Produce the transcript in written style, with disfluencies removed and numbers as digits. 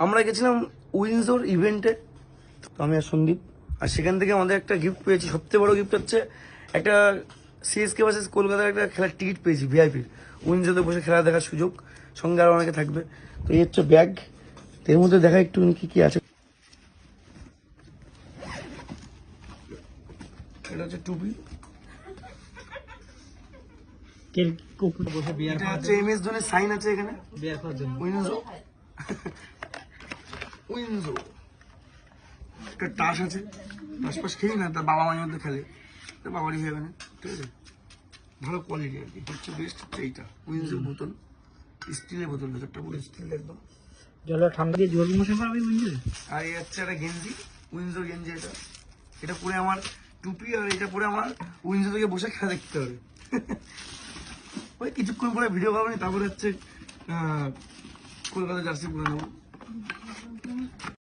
আমরা গেছিলাম উইন্ডসোর ইভেন্টে, তো আমি আর সন্দীপ, আর সেখান থেকে আমাদের একটা গিফট পেয়েছি। সবচেয়ে বড় গিফট হচ্ছে একটা সিএসকে ভার্সেস কলকাতার একটা খেলার টিকিট পেয়েছি ভিআইপির। উইন্ডসোতে বসে খেলা দেখার সুযোগ, সঙ্গে আরো অনেকে থাকবে। তো এই হচ্ছে ব্যাগ, এর মধ্যে দেখা একটু কি কি আছে। এটা হচ্ছে টুপি, এটা হচ্ছে MS ধোনির সাইন আছে এখানে উইন্ডসো। উইন্ডসো একটা টাস আছে, টাস পাস খেয়ে না, তার বাবা মায়ের মধ্যে খেলে, তার বাবারই হয়ে গেছে, ঠিক আছে, ভালো কোয়ালিটি আর কি। হচ্ছে বেস্ট হচ্ছে এইটা উইন্ডসো বোতল, স্টিলের বোতল, ভেতরটা পুরো স্টিল একদম, জল ঠান্ডা দিয়ে জল মশা পাবে বুঝলি। আর এই হচ্ছে একটা গেঞ্জি, উইন্ডসোর গেঞ্জি। এটা এটা পরে আমার টুপি, আর এটা পরে আমার উইন্ডসো থেকে বসে খেলা দেখতে হবে। ওই কিছুক্ষণ পরে ভিডিও করবো, তারপরে হচ্ছে কলকাতা জার্সি পরে নেবো।